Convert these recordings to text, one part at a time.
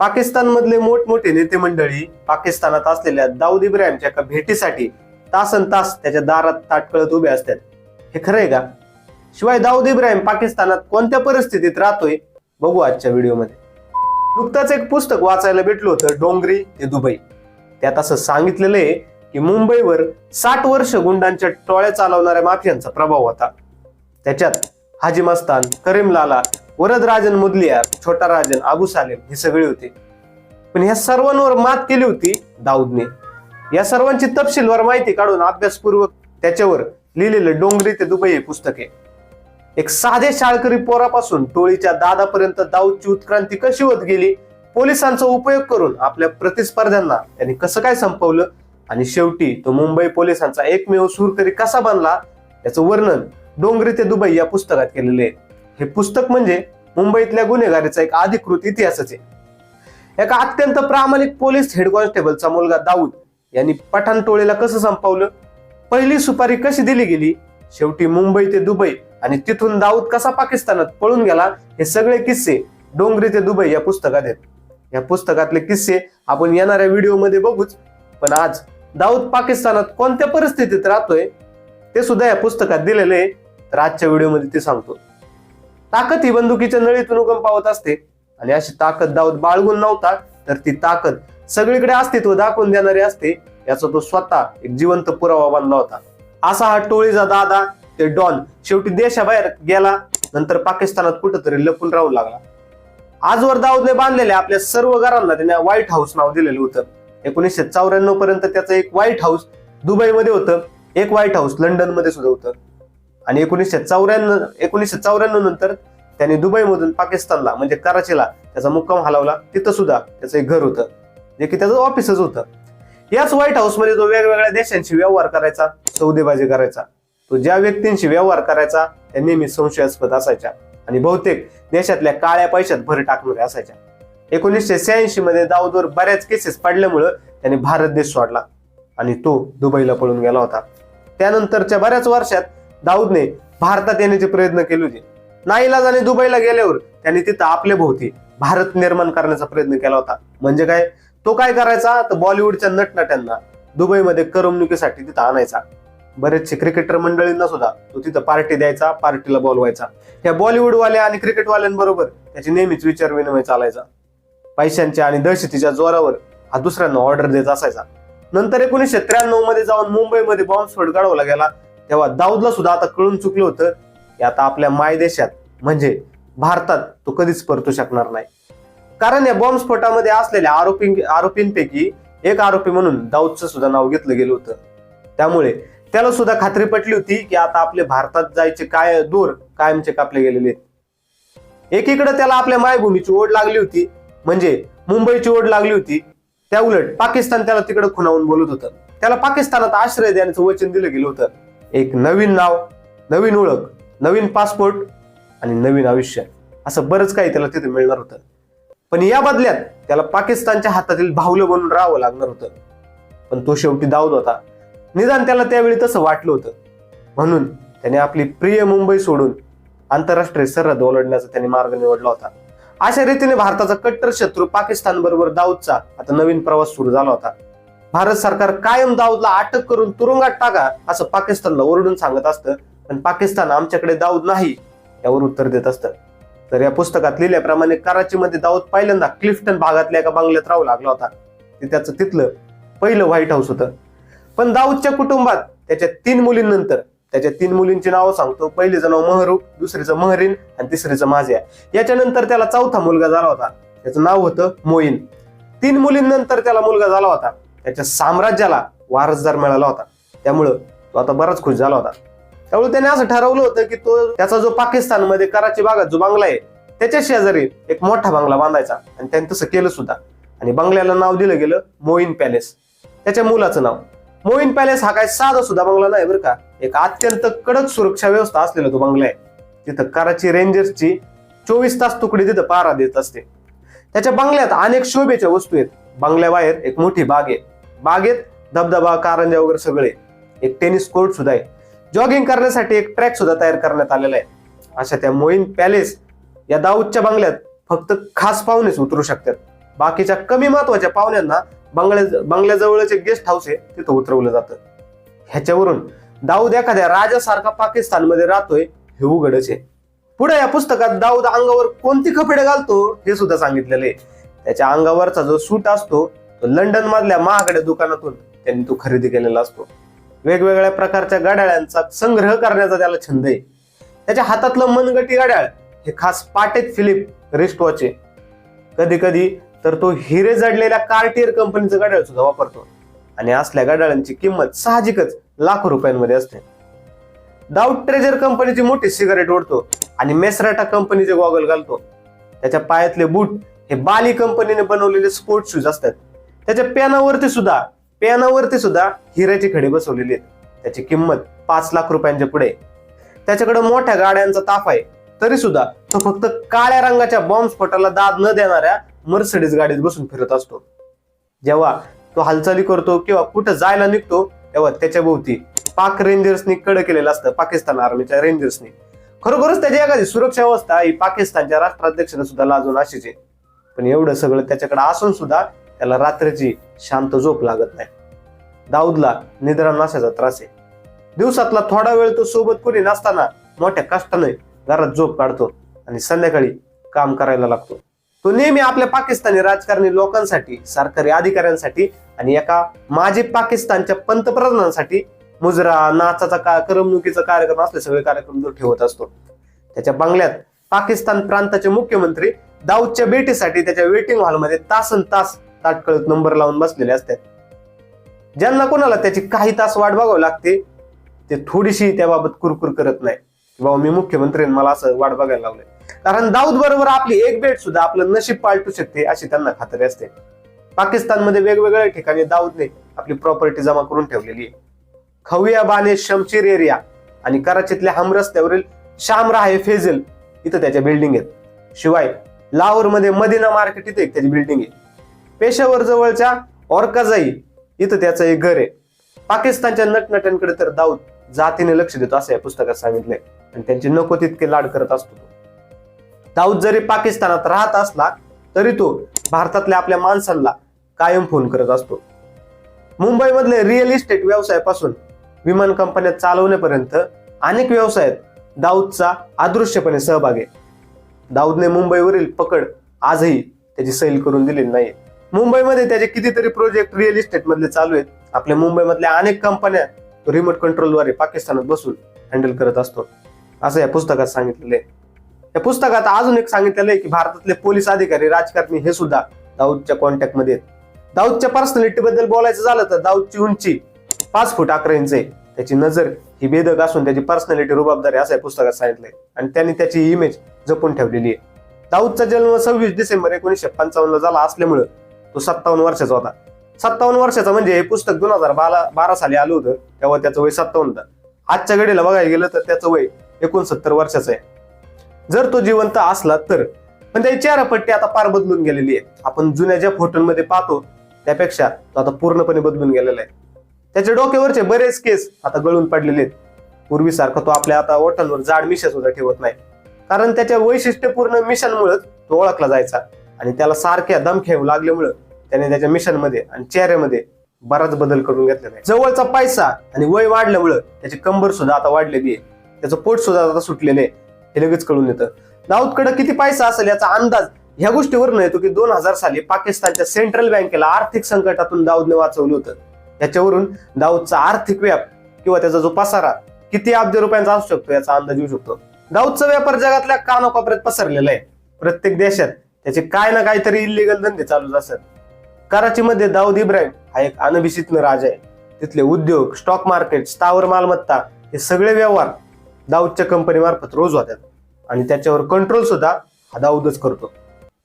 पाकिस्तान मधले मोठमोठे नेते मंडळी पाकिस्तानात असलेल्या दाऊद इब्राहिमच्या एका भेटीसाठी तासन तास त्याच्या दारात ताटकळत उभे असतात. हे खरं आहे का? शिवाय दाऊद इब्राहिम पाकिस्तानात कोणत्या परिस्थितीत राहतोय बघू आजच्या व्हिडिओमध्ये. नुकतंच एक पुस्तक वाचायला भेटलं होतं, डोंगरी ते दुबई. त्यात असं सांगितलेलं आहे की मुंबईवर 60 वर्ष गुंडांच्या टोळ्या चालवणाऱ्या माफियांचा प्रभाव होता. त्याच्यात हाजी मस्तान, करीम लाला, वरदराजन मुदलियार, छोटा राजन, अबू सालेम हे सगळे होते. पण ह्या सर्वांवर मात केली होती दाऊदने. या सर्वांची तपशीलवार माहिती काढून अभ्यासपूर्वक त्याच्यावर लिहिलेलं डोंगरी ते दुबई हे पुस्तक आहे. एक साधे शाळकरी पोरापासून टोळीच्या दादापर्यंत दाऊदची उत्क्रांती कशी होत गेली, पोलिसांचा उपयोग करून आपल्या प्रतिस्पर्ध्यांना त्यांनी कसं काय संपवलं आणि शेवटी तो मुंबई पोलिसांचा एकमेव सूरकरी कसा बनला, याचं वर्णन डोंगरी ते दुबई या पुस्तकात केलेले आहे. हे पुस्तक म्हणजे मुंबईतल्या गुन्हेगारीचा एक अधिकृत इतिहासच आहे. एका अत्यंत प्रामाणिक पोलीस हेड कॉन्स्टेबलचा मुलगा दाऊद यांनी पठाण टोळीला कसं संपवलं, पहिली सुपारी कशी दिली गेली, शेवटी मुंबई ते दुबई आणि तिथून दाऊद कसा पाकिस्तानात पळून गेला, हे सगळे किस्से डोंगरी ते दुबई या पुस्तकात आहेत. या पुस्तकातले किस्से आपण येणाऱ्या व्हिडिओमध्ये बघूच. पण आज दाऊद पाकिस्तानात कोणत्या परिस्थितीत राहतोय ते सुद्धा या पुस्तकात दिलेले आहे. तर आजच्या व्हिडिओमध्ये ते सांगतो. ताकद ही बंदुकीच्या नळीतून उगम पावत असते आणि अशी ताकद दाऊद बाळगून नव्हता, तर ती ताकद सगळीकडे अस्तित्व दाखवून देणारी असते, याचा तो स्वतः एक जिवंत पुरावा बनला होता. असा हा टोळीचा दादा ते डॉन शेवटी देशाबाहेर गेला, नंतर पाकिस्तानात कुठंतरी लपून राहू लागला. आजवर दाऊदने बांधलेल्या आपल्या सर्व घरांना त्याने व्हाईट हाऊस नाव दिलेलं होतं. 1994 पर्यंत त्याचं एक व्हाईट हाऊस दुबईमध्ये होतं, एक व्हाईट हाऊस लंडन मध्ये सुद्धा होतं. आणि 1994 नंतर त्याने दुबईमधून पाकिस्तानला म्हणजे कराचीला त्याचा मुक्काम हलवला. तिथं सुद्धा त्याचं एक घर होतं, जे की त्याचं ऑफिसच होतं. याच व्हाईट हाऊस मध्ये तो वेगवेगळ्या देशांशी व्यवहार करायचा, सौदेबाजी करायचा. तो ज्या व्यक्तींशी व्यवहार करायचा त्या नेहमी संशयास्पद असायच्या आणि बहुतेक देशातल्या काळ्या पैशात भर टाकणाऱ्या असायच्या. 1986 मध्ये दाऊदवर बऱ्याच केसेस पडल्यामुळं त्याने भारत देश सोडला आणि तो दुबईला पळून गेला होता. त्यानंतरच्या बऱ्याच वर्षात दाऊदने भारतात येण्याचे प्रयत्न केले होते. नाईलाजाने दुबईला गेल्यावर त्याने तिथं आपल्या भोवती भारत निर्माण करण्याचा प्रयत्न केला होता. म्हणजे काय, तो काय करायचा तर बॉलिवूडच्या नटनट्यांना दुबईमध्ये करमणुकीसाठी तिथं आणायचा. बरेचसे क्रिकेटर मंडळींना सुद्धा तो तिथं पार्टी द्यायचा, पार्टीला बोलवायचा. या बॉलिवूडवाल्या आणि क्रिकेटवाल्यांबरोबर त्याची नेहमीच विचार विनिमय चालायचा. पैशांच्या आणि दहशतीच्या जोरावर हा दुसऱ्यांना ऑर्डर देत असायचा. नंतर 1993 मध्ये जाऊन मुंबईमध्ये बॉम्बस्फोट घडवला गेला, तेव्हा दाऊदला सुद्धा आता कळून चुकलं होतं की आता आपल्या मायदेशात म्हणजे भारतात तो कधीच परतू शकणार नाही. कारण या बॉम्बस्फोटामध्ये असलेल्या आरोपींपैकी एक आरोपी म्हणून दाऊदचं सुद्धा नाव घेतलं गेलं होतं. त्यामुळे त्याला सुद्धा खात्री पटली होती की आता आपले भारतात जायचे काय दूर कायमचे कापले गेलेले आहेत. एकीकडे त्याला आपल्या मायभूमीची ओढ लागली होती, म्हणजे मुंबईची ओढ लागली होती. त्या उलट पाकिस्तान त्याला तिकडे खुणावून बोलत होतं. त्याला पाकिस्तानात आश्रय देण्याचं वचन दिलं गेलं होतं. एक नवीन नाव, नवीन ओळख, नवीन पासपोर्ट आणि नवीन आयुष्य, असं बरंच काही त्याला तिथे मिळणार होतं. पण या बदल्यात त्याला पाकिस्तानच्या हातातील बाहुलं बनून राहावं लागणार होतं. पण तो शेवटी दाऊद होता. निदान त्याला त्यावेळी तसं वाटलं होतं. म्हणून त्याने आपली प्रिय मुंबई सोडून आंतरराष्ट्रीय सरहद ओलांडण्याचा त्याने मार्ग निवडला होता. अशा रीतीने भारताचा कट्टर शत्रू पाकिस्तान बरोबर दाऊदचा आता नवीन प्रवास सुरू झाला होता. भारत सरकार कायम दाऊदला अटक करून तुरुंगात टाका असं पाकिस्तानला ओरडून सांगत असतं, पण पाकिस्तान आमच्याकडे दाऊद नाही यावर उत्तर देत असतं. तर या पुस्तकात लिहिल्याप्रमाणे कराचीमध्ये दाऊद पहिल्यांदा क्लिफ्टन भागातल्या एका बंगल्यात राहू लागला होता. ते त्याचं तिथलं पहिलं व्हाईट हाऊस होतं. पण दाऊदच्या कुटुंबात त्याच्या 3 मुलींनंतर, त्याच्या 3 मुलींची नावं सांगतो. पहिलीचं नाव महरूख, दुसरीचं महरीन आणि तिसरीचं माझ्या. याच्यानंतर त्याला चौथा मुलगा झाला होता, त्याचं नाव होतं मोईन. 3 मुलींनंतर त्याला मुलगा झाला होता. त्याच्या साम्राज्याला वारसदार मिळाला होता, त्यामुळं तो आता बराच खुश झाला होता. त्यामुळे त्याने असं ठरवलं होतं की तो त्याचा जो पाकिस्तानमध्ये कराची भागात जो बंगला आहे त्याच्या शेजारी एक मोठा बंगला बांधायचा. आणि त्याने तसं केलं सुद्धा. आणि बंगल्याला नाव दिलं गेलं मोईन पॅलेस. त्याच्या मुलाचं नाव मोईन पॅलेस. हा काय साधा सुद्धा बंगला नाही बरं का, एक अत्यंत कडक सुरक्षा व्यवस्था असलेला तो बंगला आहे. तिथं कराची रेंजर्सची 24 तास तुकडी तिथं पहारा देत असते. त्याच्या बंगल्यात अनेक शोभेच्या वस्तू आहेत. बंगल्याबाहेर एक मोठी बाग आहे. बागेत धबधबा, कारंजा वगैरे सगळे. एक टेनिस कोर्ट सुद्धा आहे. जॉगिंग करण्यासाठी एक ट्रॅक सुद्धा तयार करण्यात आलेला आहे. अशा त्या मोईन पॅलेस या दाऊदच्या बंगल्यात फक्त खास पाहुणेच उतरू शकतात. बाकीच्या कमी महत्वाच्या पाहुण्यांना बंगल्याजवळच एक गेस्ट हाऊस आहे तिथं उतरवलं जातं. ह्याच्यावरून दाऊद एखाद्या राजासारखा पाकिस्तानमध्ये राहतोय हे उघडच आहे. पुढे या पुस्तकात दाऊद अंगावर कोणती कपडे घालतो हे सुद्धा सांगितलेलं आहे. त्याच्या अंगावरचा जो सूट असतो तो लंडन मधल्या महागड्या दुकानातून त्यांनी तो खरेदी केलेला असतो. वेगवेगळ्या प्रकारच्या घड्याळांचा संग्रह करण्याचा त्याला छंद आहे. त्याच्या हातातलं मनगटी घड्याळ हे खास पाटेत फिलिप रिस्ट वॉच आहे. कधी कधी तर तो हिरे जडलेल्या कार्टियर कंपनीचं घड्याळ सुद्धा वापरतो आणि असल्या घड्याळांची किंमत साहजिकच लाखो रुपयांमध्ये असते. दाऊद ट्रेजर कंपनीची मोठी सिगारेट ओढतो आणि मेसराटा कंपनीचे गॉगल घालतो. त्याच्या पायातले बूट हे बाली कंपनीने बनवलेले स्पोर्ट्स शूज असतात. त्याच्या पेनावरती सुद्धा हिऱ्याची खडी बसवलेली आहेत. त्याची किंमत 5 लाख रुपयांच्या पुढे. त्याच्याकडे मोठ्या गाड्यांचा ताफा आहे, तरी सुद्धा तो फक्त काळ्या रंगाच्या बॉम्ब स्फोटाला दाद न देणाऱ्या मर्सिडीज गाडीत बसून फिरत असतो. जेव्हा तो हालचाली करतो किंवा कुठं जायला निघतो तेव्हा त्याच्या भोवती पाक रेंजर्सनी कड केलेलं असतं, पाकिस्तान आर्मीच्या रेंजर्सनी. खरोखरच त्याची एखादी सुरक्षा व्यवस्था ही पाकिस्तानच्या राष्ट्राध्यक्षाने सुद्धा लाजून अशीच आहे. पण एवढं सगळं त्याच्याकडे असून सुद्धा त्याला रात्रीची शांत झोप लागत नाही. दाऊदला निद्रा नसाचा त्रास आहे. दिवसातला थोडा वेळ तो सोबत कोणी नसताना मोठ्या कष्टाने घरात झोप काढतो आणि संध्याकाळी काम करायला लागतो. तो नेहमी आपल्या पाकिस्तानी राजकारणी लोकांसाठी, सरकारी अधिकाऱ्यांसाठी आणि एका माजी पाकिस्तानच्या पंतप्रधानांसाठी मुजरा, नाचाचा करमणुकीचा कार्यक्रम असले सगळे कार्यक्रम तो ठेवत असतो. त्याच्या बंगल्यात पाकिस्तान प्रांताचे मुख्यमंत्री दाऊदच्या भेटीसाठी त्याच्या वेटिंग हॉलमध्ये तासन तास ताटकळत नंबर लावून बसलेले असतात. ज्यांना कोणाला त्याची काही तास वाट बघावी लागते ते थोडीशी त्याबाबत कुरकुर करत नाही, बाबा मी मुख्यमंत्री मला असं वाट बघायला लावलंय. कारण दाऊद बरोबर आपली एक भेट सुद्धा आपलं नशीब पालटू शकते अशी त्यांना खात्री असते. पाकिस्तानमध्ये वेगवेगळ्या ठिकाणी दाऊदने आपली प्रॉपर्टी जमा करून ठेवलेली आहे. खविया बाने शमशीर एरिया आणि कराचीतल्या हम रस्त्यावरील शामराह हे फेजल इथं त्याच्या बिल्डिंग आहेत. शिवाय लाहोरमध्ये मदिना मार्केट इथे एक त्याची बिल्डिंग आहे. पेशावर जवळच्या औरकाजाई इथं त्याचं एक घर आहे. पाकिस्तानच्या नटनट्यांकडे तर दाऊद जातीने लक्ष देतो असं या पुस्तकात सांगितलंय आणि त्यांचे नको तितके लाड करत असतो. दाऊद जरी पाकिस्तानात राहत असला तरी तो भारतातल्या आपल्या माणसांना कायम फोन करत असतो. मुंबईमधले रिअल इस्टेट व्यवसायापासून विमान कंपन्या चालवण्यापर्यंत अनेक व्यवसायात दाऊदचा अदृश्यपणे सहभाग आहे. दाऊदने मुंबईवरील पकड आजही त्याची सैल करून दिलेली नाही. मुंबईमध्ये त्याचे कितीतरी प्रोजेक्ट रिअल इस्टेट मधले चालू आहेत. आपल्या मुंबईमधल्या अनेक कंपन्या तो रिमोट कंट्रोलद्वारे पाकिस्तानात बसून हँडल करत असतो असं या पुस्तकात सांगितलेलं आहे. या पुस्तकात अजून एक सांगितलेलं आहे की भारतातले पोलीस अधिकारी, राजकारणी हे सुद्धा दाऊदच्या कॉन्टॅक्ट मध्ये आहेत. दाऊदच्या पर्सनॅलिटी बद्दल बोलायचं झालं तर दाऊदची उंची 5 फूट 11 इंच आहे. त्याची नजर ही बेधक असून त्याची पर्सनॅलिटी रुबाबदारी असं या पुस्तकात सांगितलंय आणि त्यांनी त्याची इमेज जपून ठेवलेली आहे. दाऊदचा जन्म 26 डिसेंबर 1955 झाला असल्यामुळे तो 57 वर्षाचा होता. 57 वर्षाचा म्हणजे हे पुस्तक 2012 साली आलं होतं तेव्हा त्याचं वय 57 होतं. आजच्या घडीला बघायला गेलं तर त्याचं वय 69 वर्षाचं आहे जर तो जिवंत असला तर. पण त्याची चेहरापट्टी आता फार बदलून गेलेली आहे. आपण जुन्या ज्या फोटोंमध्ये पाहतो त्यापेक्षा तो आता पूर्णपणे बदलून गेलेला आहे. त्याच्या डोक्यावरचे बरेच केस आता गळून पडलेले आहेत. पूर्वीसारखा तो आपल्या आता ओठांवर जाड मिशा सुद्धा ठेवत नाही, कारण त्याच्या वैशिष्ट्यपूर्ण मिशनमुळेच तो ओळखला जायचा आणि त्याला सारख्या दमख्या येऊ लागल्यामुळे त्याने त्याच्या मिशनमध्ये आणि चेहऱ्यामध्ये बराच बदल करून घेतलेला आहे. जवळचा पैसा आणि वय वाढल्यामुळे त्याची कंबर सुद्धा आता वाढलेली आहे. त्याचं पोट सुद्धा आता सुटलेलं आहे हे लगेच कळून येतं. दाऊदकडे किती पैसा असेल याचा अंदाज ह्या गोष्टीवरून येतो की 2000 साली पाकिस्तानच्या सेंट्रल बँकेला आर्थिक संकटातून दाऊदने वाचवलं होतं. याच्यावरून दाऊदचा आर्थिक व्याप किंवा त्याचा जो पसारा किती अब्ज रुपयांचा असू शकतो याचा अंदाज येऊ शकतो. दाऊदचा व्यापार जगातल्या कानाकोपऱ्यात पसरलेला आहे. प्रत्येक देशात त्याचे काय ना काहीतरी इल्लीगल धंदे चालूच असतात. कराचीमध्ये दाऊद इब्राहिम हा एक अनभिषिक्त राजा आहे. तिथले उद्योग, स्टॉक मार्केट, स्थावर मालमत्ता हे सगळे व्यवहार दाऊदच्या कंपनी मार्फत रोज होतात आणि त्याच्यावर कंट्रोल सुद्धा हा दाऊदच करतो.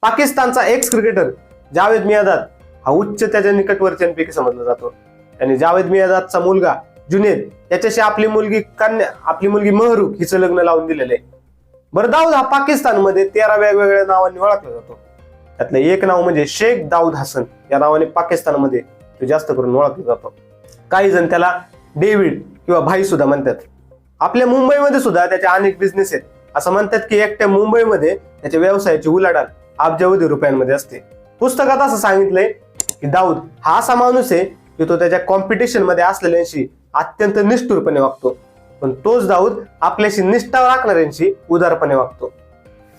पाकिस्तानचा एक्स क्रिकेटर जावेद मियादाद हा उच्च त्याच्या निकटवर्तीयांपैकी समजला जातो. त्याने जावेद मियादादचा मुलगा जुनेद याच्याशी आपली मुलगी महरूख हिचं लग्न लावून दिलेलं आहे. बरं, दाऊद हा पाकिस्तानमध्ये 13 वेगवेगळ्या नावांनी ओळखला जातो. त्यातलं एक नाव म्हणजे शेख दाऊद हसन या नावाने पाकिस्तानमध्ये तो जास्त करून ओळखला जातो. काही जण त्याला डेव्हिड किंवा भाई सुद्धा म्हणतात. आपल्या मुंबईमध्ये सुद्धा त्याचे अनेक बिझनेस आहेत. असं म्हणतात की एकट्या मुंबईमध्ये त्याच्या व्यवसायाची उलाढाल अब्जावधी रुपयांमध्ये असते. पुस्तकात असं सांगितलंय की दाऊद हा असा माणूस आहे की तो त्याच्या कॉम्पिटिशन मध्ये असलेल्यांशी अत्यंत निष्ठुरपणे वागतो, पण तोच दाऊद आपल्याशी निष्ठा राखणाऱ्यांशी उदारपणे वागतो.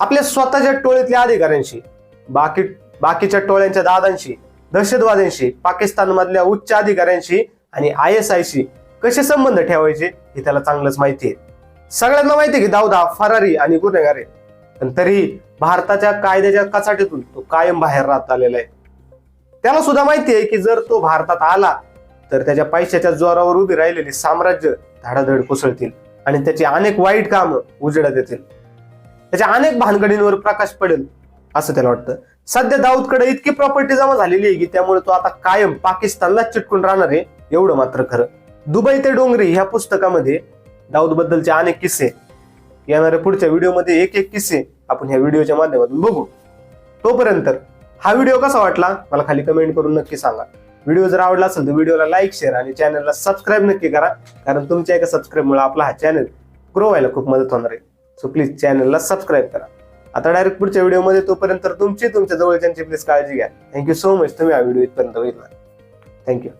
आपल्या स्वतःच्या टोळीतल्या अधिकाऱ्यांशी, बाकीच्या टोळ्यांच्या दादांशी, दहशतवाद्यांशी, पाकिस्तान मधल्या उच्च अधिकाऱ्यांशी आणि ISI शी कसे संबंध ठेवायचे हे त्याला चांगलंच माहिती आहे. सगळ्यांना माहिती आहे की दाऊद हा फरारी आणि गुन्हेगार आहे, पण तरीही भारताच्या कायद्याच्या कचाटीतून तो कायम बाहेर राहत आलेला आहे. त्याला सुद्धा माहिती आहे की जर तो भारतात आला तर त्याच्या पैशाच्या जोरावर उभी राहिलेली साम्राज्य धडाधड कोसळतील आणि त्याची अनेक वाईट कामं उजेडात येतील. त्याच्या अनेक भानगडींवर प्रकाश पडेल असं त्याला वाटतं. सध्या दाऊदकडे इतकी प्रॉपर्टी जमा झालेली आहे की त्यामुळे तो आता कायम पाकिस्तानला चिटकून राहणार आहे, एवढं मात्र खरं. दुबई ते डोंगरी ह्या पुस्तकामध्ये दाऊद बद्दलचे अनेक किस्से, येणाऱ्या पुढच्या व्हिडिओमध्ये एक एक किस्से आपण ह्या व्हिडिओच्या माध्यमातून बघू. तोपर्यंत हा व्हिडिओ कसा वाटला मला खाली कमेंट करून नक्की सांगा. व्हिडिओ जर आवडला असेल तर व्हिडिओला लाईक, शेअर आणि चॅनलला सबस्क्राईब नक्की करा, कारण तुमच्या एका सबस्क्राईबमुळे आपला हा चॅनल ग्रो व्हायला खूप मदत होणार आहे. सो प्लीज चॅनलला सबस्क्राईब करा. आता डायरेक्ट पुढच्या व्हिडिओमध्ये, तोपर्यंत तुमच्या जवळच्यांची प्लीज काळजी घ्या. थँक्यू सो मच, तुम्ही हा व्हिडिओ इथपर्यंत बघितला. थँक्यू.